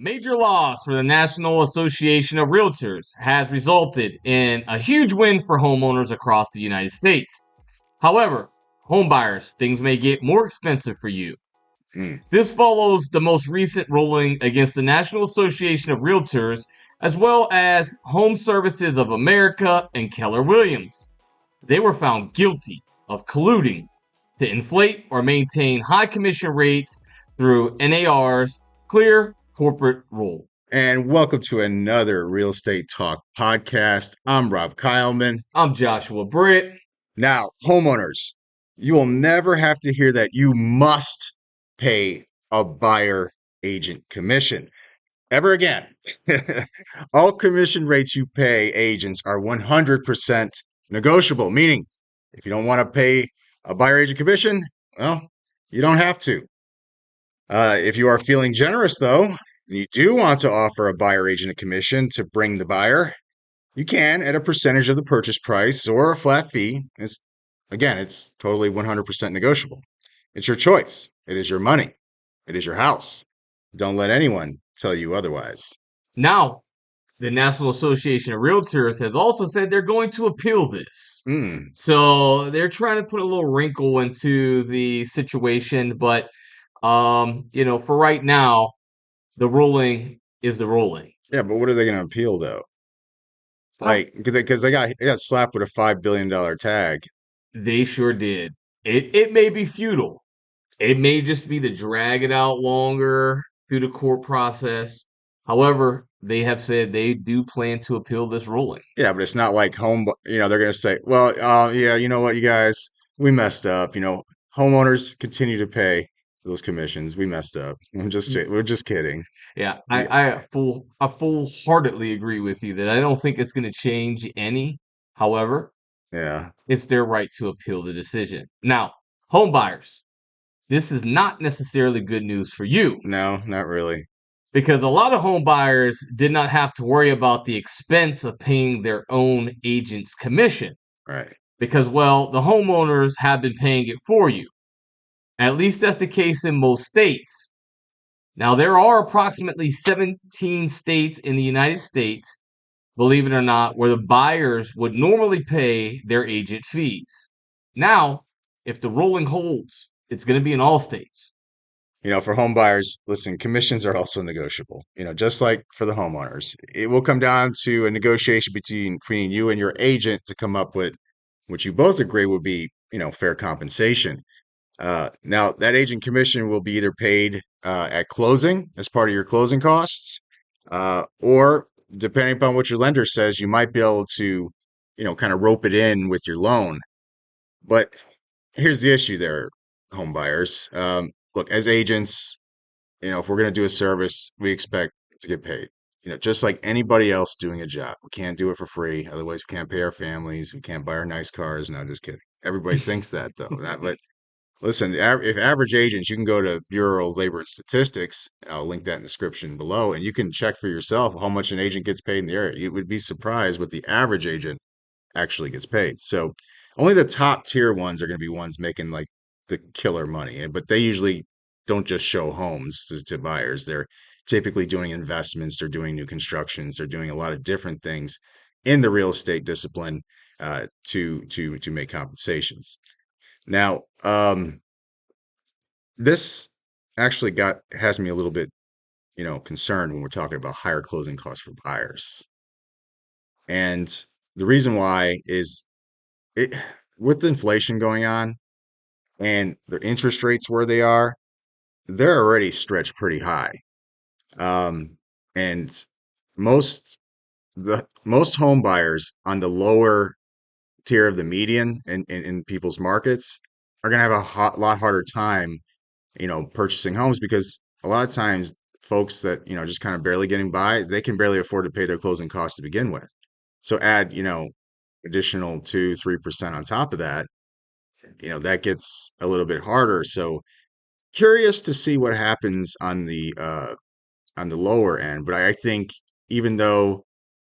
Major loss for the National Association of Realtors has resulted in a huge win for homeowners across the United States. However, homebuyers, things may get more expensive for you. This follows the most recent ruling against the National Association of Realtors, as well as Home Services of America and Keller Williams. They were found guilty of colluding to inflate or maintain high commission rates through NAR's clear corporate rule. And welcome to another Real Estate Talk podcast. I'm Rob Kyleman. I'm Joshua Britt. Now, homeowners, you will never have to hear that you must pay a buyer agent commission ever again. All commission rates you pay agents are 100% negotiable, meaning if you don't want to pay a buyer agent commission, well, you don't have to. If you are feeling generous, though, and you do want to offer a buyer agent a commission to bring the buyer, you can at a percentage of the purchase price or a flat fee. It's totally 100% negotiable. It's your choice. It is your money. It is your house. Don't let anyone tell you otherwise. Now, the National Association of Realtors has also said they're going to appeal this. So they're trying to put a little wrinkle into the situation, but for right now, the ruling is the ruling. Yeah, but what are they going to appeal though? Like, because they got slapped with a $5 billion tag. They sure did. It may be futile. It may just be to drag it out longer through the court process. However, they have said they do plan to appeal this ruling. Yeah, but it's not like they're going to say, well, yeah, you know what, you guys, we messed up. Homeowners continue to pay those commissions. We messed up. We're just kidding. Yeah, I full-heartedly agree with you that I don't think it's going to change any. However, yeah, it's their right to appeal the decision. Now, home buyers, this is not necessarily good news for you. No, not really. Because a lot of home buyers did not have to worry about the expense of paying their own agent's commission. Right. Because, well, the homeowners have been paying it for you. At least that's the case in most states. Now, there are approximately 17 states in the United States, believe it or not, where the buyers would normally pay their agent fees. Now, if the ruling holds, it's going to be in all states. For home buyers, listen, commissions are also negotiable. Just like for the homeowners, it will come down to a negotiation between you and your agent to come up with what you both agree would be, fair compensation. Now, that agent commission will be either paid at closing as part of your closing costs, or depending upon what your lender says, you might be able to, kind of rope it in with your loan. But here's the issue there, home buyers. Look, as agents, if we're going to do a service, we expect to get paid. Just like anybody else doing a job. We can't do it for free. Otherwise, we can't pay our families. We can't buy our nice cars. No, just kidding. Everybody thinks that, though. But listen, if average agents, you can go to Bureau of Labor and Statistics, and I'll link that in the description below, and you can check for yourself how much an agent gets paid in the area. You would be surprised what the average agent actually gets paid. So only the top tier ones are going to be ones making like the killer money, but they usually don't just show homes to buyers. They're typically doing investments, they're doing new constructions, they're doing a lot of different things in the real estate discipline to make compensations. Now, this actually has me a little bit, concerned when we're talking about higher closing costs for buyers. And the reason why is with inflation going on and their interest rates where they are, they're already stretched pretty high. And most home buyers on the lower tier of the median in people's markets are going to have a lot harder time, purchasing homes, because a lot of times folks that, just kind of barely getting by, they can barely afford to pay their closing costs to begin with. So add, additional 2-3% on top of that, that gets a little bit harder. So curious to see what happens on the lower end. But I think even though,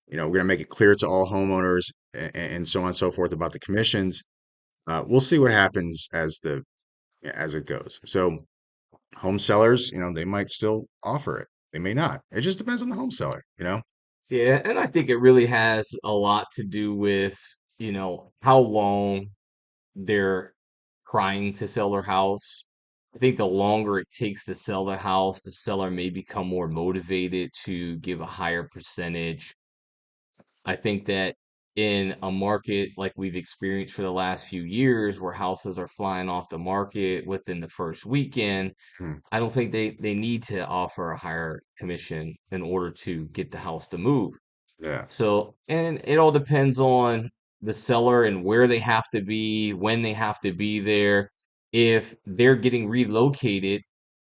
we're going to make it clear to all homeowners and so on and so forth about the commissions, we'll see what happens as it goes. So home sellers, they might still offer it. They may not. It just depends on the home seller, you know? Yeah, and I think it really has a lot to do with, how long they're trying to sell their house. I think the longer it takes to sell the house, the seller may become more motivated to give a higher percentage. I think that in a market like we've experienced for the last few years, where houses are flying off the market within the first weekend, Hmm. I don't think they need to offer a higher commission in order to get the house to move. Yeah. So, and it all depends on the seller and where they have to be, when they have to be there. If they're getting relocated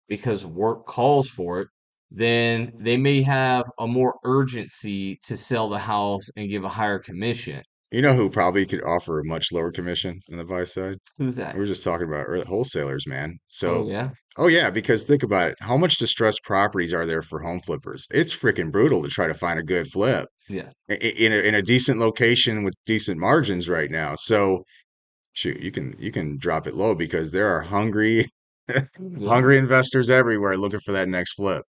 because work calls for it, then they may have a more urgency to sell the house and give a higher commission. You know who probably could offer a much lower commission on the buy side? Who's We that? were just talking about wholesalers, man. Oh, So, yeah. oh yeah, because think about it. How much distressed properties are there for home flippers? It's freaking brutal to try to find a good flip Yeah. in a decent location with decent margins right now. So, shoot, you can drop it low because there are hungry Yeah. hungry investors everywhere looking for that next flip.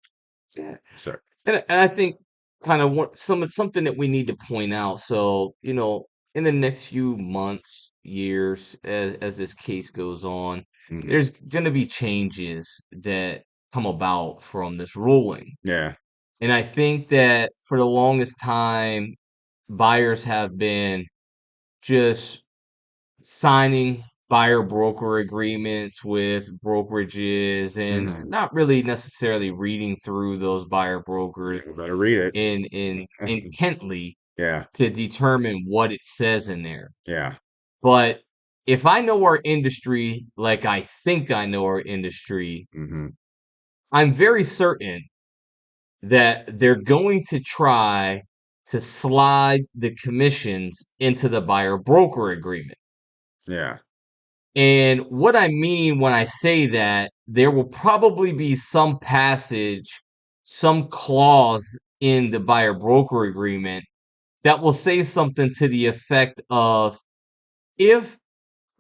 Yeah. So, And I think kind of something that we need to point out. So, in the next few months, years, as this case goes on, mhm. there's going to be changes that come about from this ruling. Yeah, And I think that for the longest time, buyers have been just signing buyer broker agreements with brokerages and hmm, not really necessarily reading through those buyer brokers you better read it. in intently Yeah, to determine what it says in there. yeah, But if I know our industry like I think I know our industry, hmm, I'm very certain that they're going to try to slide the commissions into the buyer broker agreement. yeah, And what I mean when I say that, there will probably be some passage, some clause in the buyer broker agreement that will say something to the effect of, if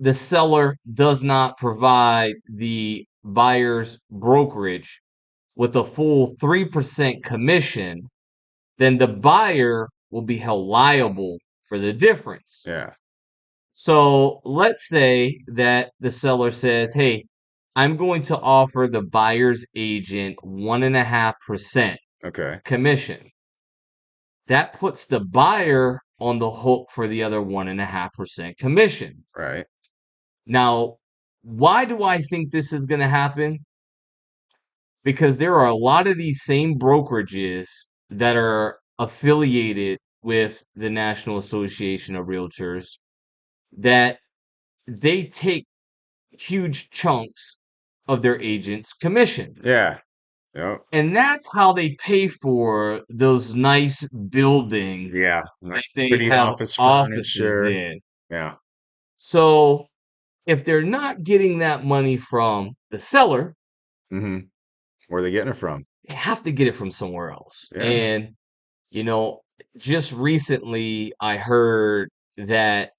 the seller does not provide the buyer's brokerage with a full 3% commission, then the buyer will be held liable for the difference. yeah. So let's say that the seller says, hey, I'm going to offer the buyer's agent 1.5% Okay, commission. That puts the buyer on the hook for the other 1.5% commission. right. Now, why do I think this is going to happen? Because there are a lot of these same brokerages that are affiliated with the National Association of Realtors that they take huge chunks of their agents' commission. Yeah, yep. And that's how they pay for those nice buildings Yeah, that nice they pretty have office offices furniture. in. Yeah. So if they're not getting that money from the seller, Hmm. Where are they getting it from? they have to get it from somewhere else. Yeah. And, you know, just recently I heard that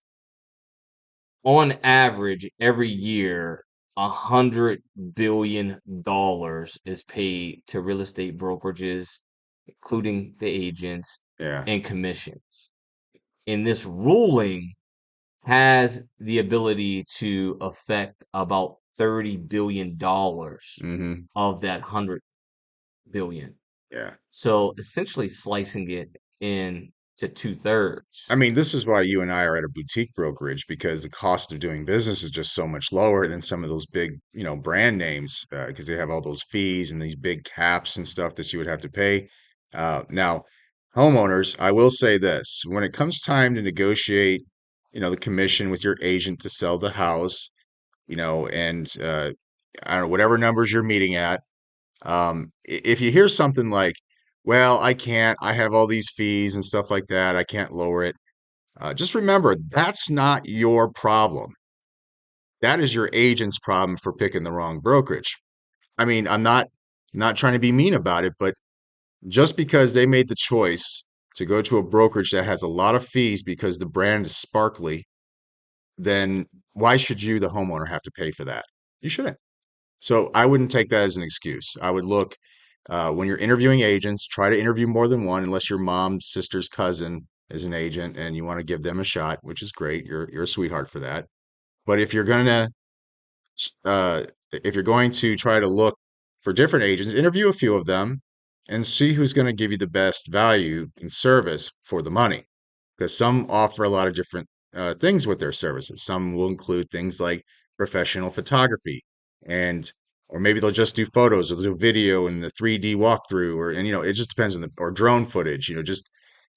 on average every year, $100 billion is paid to real estate brokerages, including the agents Yeah. and commissions. And this ruling has the ability to affect about $30 billion Hmm. of that 100 billion. Yeah. So essentially slicing it in to I two-thirds. mean, this is why you and I are at a boutique brokerage because the cost of doing business is just so much lower than some of those big, brand names because they have all those fees and these big caps and stuff that you would have to pay. Now, homeowners, I will say this, when it comes time to negotiate, the commission with your agent to sell the house, and I don't know, whatever numbers you're meeting at, if you hear something like, well, I can't, I have all these fees and stuff like that, I can't lower it. Just remember, that's not your problem. That is your agent's problem for picking the wrong brokerage. I mean, I'm not trying to be mean about it, but just because they made the choice to go to a brokerage that has a lot of fees because the brand is sparkly, then why should you, the homeowner, have to pay for that? You shouldn't. So I wouldn't take that as an excuse. I would look. When you're interviewing agents, try to interview more than one, unless your mom's sister's cousin is an agent and you want to give them a shot, which is great. You're a sweetheart for that. But uh, if you're going to try to look for different agents, interview a few of them and see who's going to give you the best value and service for the money. Because some offer a lot of different things with their services. Some will include things like professional photography, and or maybe they'll just do photos or they'll do video and the 3D walkthrough, or and it just depends on the or drone footage. Just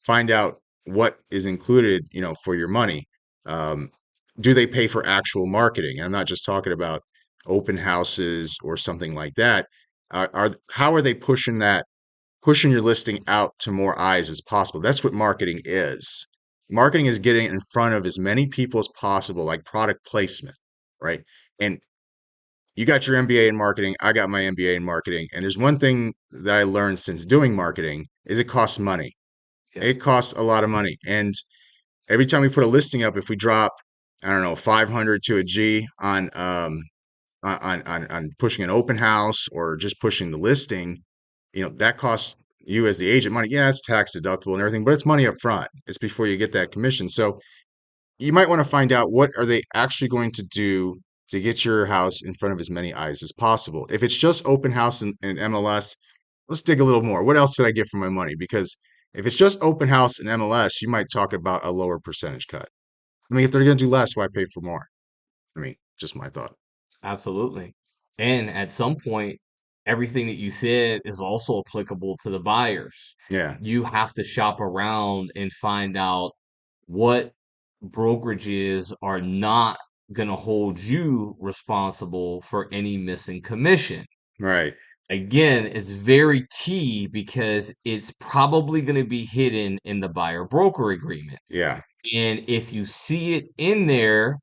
find out what is included, for your money. Um, do they pay for actual marketing? And I'm not just talking about open houses or something like that. How are they pushing your listing out to more eyes as possible? That's what marketing is. Marketing is getting in front of as many people as possible, like product placement, right? And you got your MBA in marketing, I got my MBA in marketing, and there's one thing that I learned since doing marketing is it costs money. Yep. It costs a lot of money. And every time we put a listing up, if we drop, I don't know, 500 to a G on pushing an open house or just pushing the listing, that costs you as the agent money. Yeah, it's tax deductible and everything, but it's money up front. It's before you get that commission. So you might want to find out, what are they actually going to do to get your house in front of as many eyes as possible. If it's just open house and MLS, let's dig a little more. What else did I get for my money? Because if it's just open house and MLS, you might talk about a lower percentage cut. I mean, if they're going to do less, why pay for more? I mean, just my thought. Absolutely. And at some point, everything that you said is also applicable to the buyers. Yeah, You have to shop around and find out what brokerages are not going to hold you responsible for any missing commission. right. Again, it's very key because it's probably going to be hidden in the buyer broker agreement. Yeah, And if you see it in there,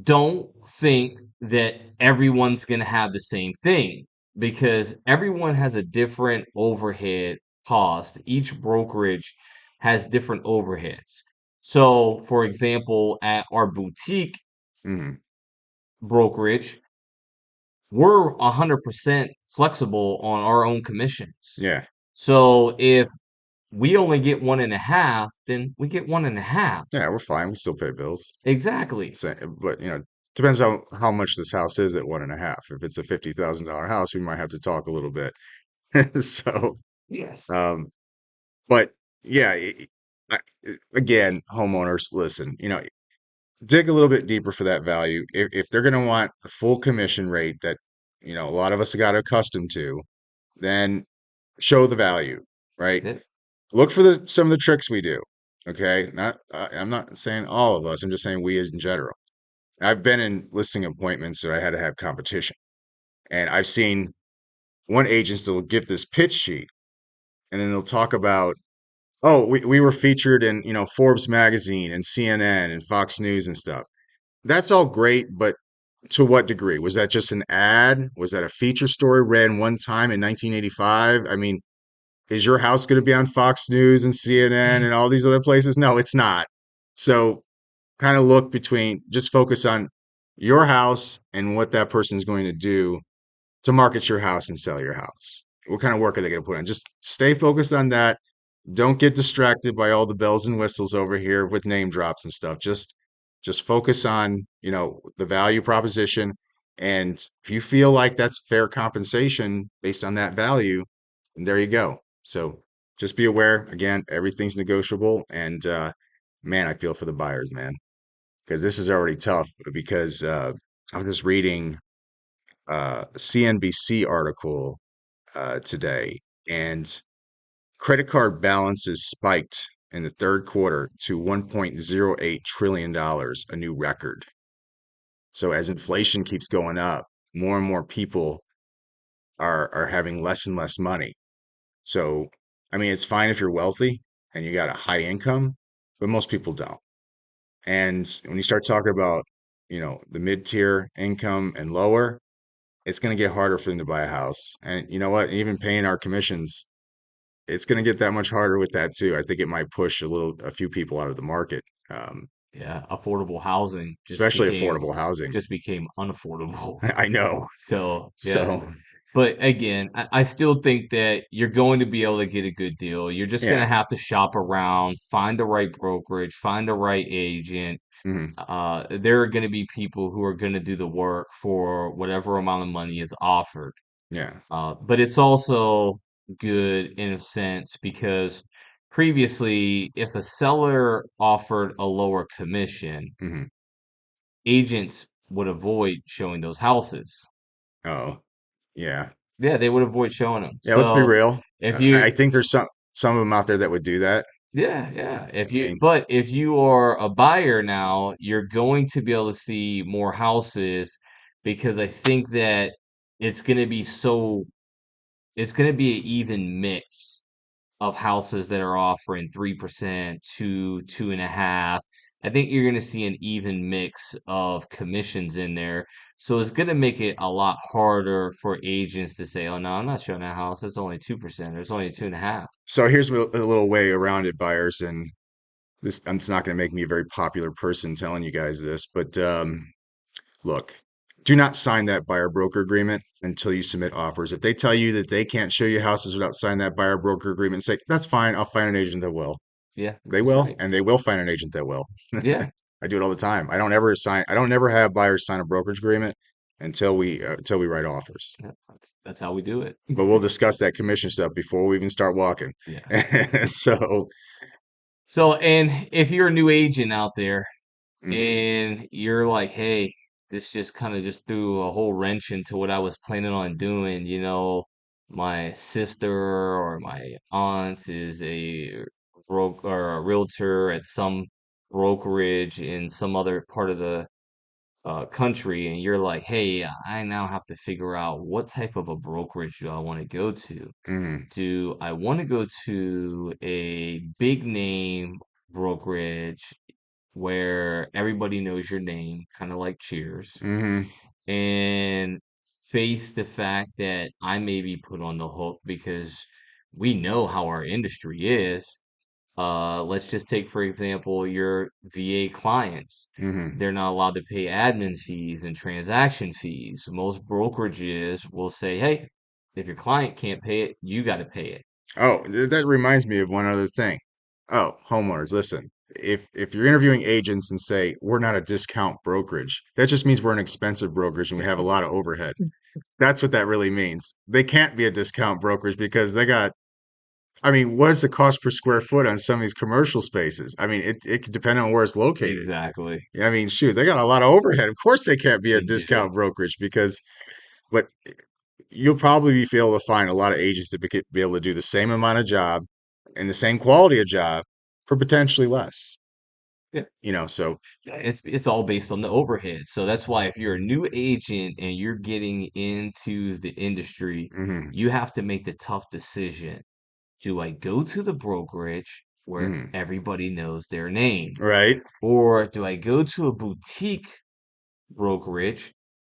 don't think that everyone's going to have the same thing, because everyone has a different overhead cost. Each brokerage has different overheads. So, for example, at our boutique hmm, brokerage, we're 100% flexible on our own commissions. yeah. So, if we only get one and a half, then we get one and a half. Yeah, we're fine. We still pay bills. Exactly. So, but depends on how much this house is at one and a half. If it's a $50,000 house, we might have to talk a little bit. So, Yes. um, but yeah, again, homeowners, listen, dig a little bit deeper for that value. If they're going to want the full commission rate that, a lot of us got accustomed to, then show the value, right? That's it. Look for some of the tricks we do. Okay. I'm not saying all of us. I'm just saying we as in general. I've been in listing appointments that I had to have competition. And I've seen one agent will give this pitch sheet and then they'll talk about, oh, we were featured in, Forbes magazine and CNN and Fox News and stuff. That's all great, but to what degree? Was that just an ad? Was that a feature story ran one time in 1985? I mean, is your house going to be on Fox News and CNN and all these other places? No, it's not. So kind of look between, just focus on your house and what that person is going to do to market your house and sell your house. What kind of work are they going to put in? Just stay focused on that. Don't get distracted by all the bells and whistles over here with name drops and stuff. Just focus on, the value proposition. And if you feel like that's fair compensation based on that value, then there you go. So just be aware, again, everything's negotiable. And man, I feel for the buyers, man, because this is already tough. Because I was just reading a CNBC article today, and credit card balances spiked in the third quarter to $1.08 trillion, a new record. So as inflation keeps going up, more and more people are having less and less money. So, I mean, it's fine if you're wealthy and you got a high income, but most people don't. And when you start talking about, the mid-tier income and lower, it's going to get harder for them to buy a house. And you know what? Even paying our commissions, it's going to get that much harder with that too. I think it might push a few people out of the market, Yeah, affordable housing especially affordable housing. just became unaffordable. I know. So, yeah. So, But again, I still think that you're going to be able to get a good deal. You're just going to Yeah. have to shop around, find the right brokerage, find the right agent. Hmm. There are going to be people who are going to do the work for whatever amount of money is offered. Yeah. But it's also good in a sense because previously, if a seller offered a lower commission, Hmm. agents would avoid showing those houses. Oh, yeah. Yeah, they would avoid showing them. Yeah, let's be So real. if I you, think there's some of them out there that would do that. yeah, yeah. I mean, But if you are a buyer now, you're going to be able to see more houses because I think that it's going to be so, it's going to be an even mix of houses that are offering 3%, 2.5. I think you're going to see an even mix of commissions in there. So it's going to make it a lot harder for agents to say, oh, no, I'm not showing that house. It's only 2%, or it's only 2.5. so here's a little way around it, buyers, and this it's not going to make me a very popular person telling you guys this, but look, do not sign that buyer broker agreement until you submit offers. If they tell you that they can't show you houses without signing that buyer broker agreement, say, that's fine. I'll find an agent that will. Yeah, They that's will, right. and they will find an agent that will. Yeah. I do it all the time. I don't ever have buyers sign a brokerage agreement until we write offers. Yeah, that's how we do it. But we'll discuss that commission stuff before we even start walking. Yes. So, So, and if you're a new agent out there mhm, and you're like, hey, this just kind of just threw a whole wrench into what I was planning on doing, my sister or my aunt is a broker or a realtor at some brokerage in some other part of the country, and you're like, hey, I now have to figure out what type of a brokerage do I want to go to. mhm, Do I want to go to a big name brokerage where everybody knows your name, kind of like Cheers, mhm, and face the fact that I may be put on the hook because we know how our industry is? Let's just take, for example, your VA clients. mhm. They're not allowed to pay admin fees and transaction fees. Most brokerages will say, hey, if your client can't pay it, you got to pay it. Oh, that reminds me of one other thing. Oh, homeowners, listen. If you're interviewing agents and say we're not a discount brokerage, that just means we're an expensive brokerage and we have a lot of overhead. That's what that really means. They can't be a discount brokerage because they got, I mean, what is the cost per square foot on some of these commercial spaces? I mean, it could depend on where it's located. Exactly. I mean, shoot, they got a lot of overhead. Of course they can't be a They do. discount brokerage because, but you'll probably be able to find a lot of agents that be able to do the same amount of job and the same quality of job for potentially less. Yeah. So Yeah, it's all based on the overhead. So that's why if you're a new agent and you're getting into the industry, mhm, you have to make the tough decision. Do I go to the brokerage where mhm, everybody knows their name? right, Or do I go to a boutique brokerage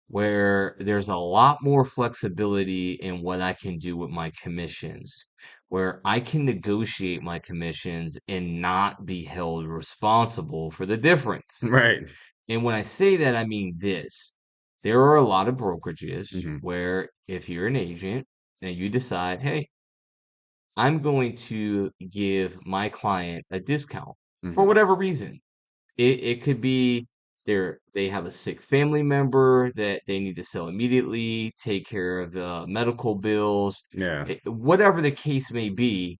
where there's a lot more flexibility in what I can do with my commissions, where I can negotiate my commissions and not be held responsible for the difference? right, And when I say that, I mean this. There are a lot of brokerages mhm, where if you're an agent and you decide, hey, I'm going to give my client a discount for mhm, whatever reason. It could be they have a sick family member that they need to sell immediately, take care of the medical bills, yeah, whatever the case may be.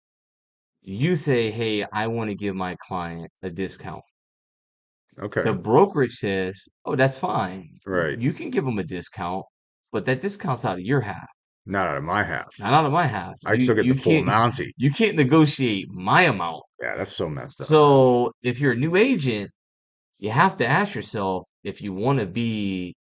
You say, "Hey, I want to give my client a discount." The okay, brokerage says, "Oh, that's fine. right. You can give them a discount, but that discount's out of your half, Not out of my half. not out of my half. I'd You still get the you full can't Mountie. you can't negotiate my amount." Yeah, that's so messed up, man. So if you're a new agent, you have to ask yourself if you want to be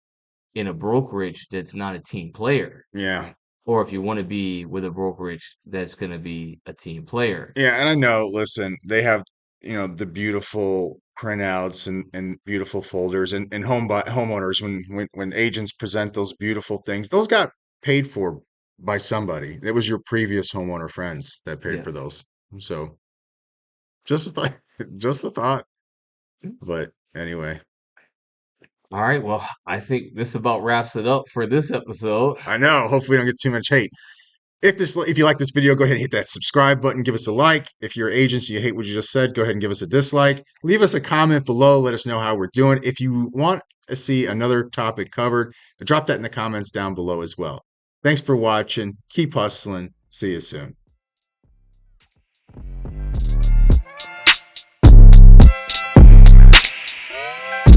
in a brokerage that's not a team player, Yeah, or if you want to be with a brokerage that's going to be a team player. yeah, and I know. Listen, they have the beautiful printouts and beautiful folders and homeowners when agents present those beautiful things, those got paid for by somebody. It was your previous homeowner friends that paid for Yes. those. So just a thought, just a thought. But anyway, All right. Well, I think this about wraps it up for this episode. I know. Hopefully, we don't get too much hate. If you like this video, go ahead and hit that subscribe button. Give us a like. If you're agents and you hate what you just said, go ahead and give us a dislike. Leave us a comment below. Let us know how we're doing. If you want to see another topic covered, drop that in the comments down below as well. Thanks for watching. Keep hustling. See you soon.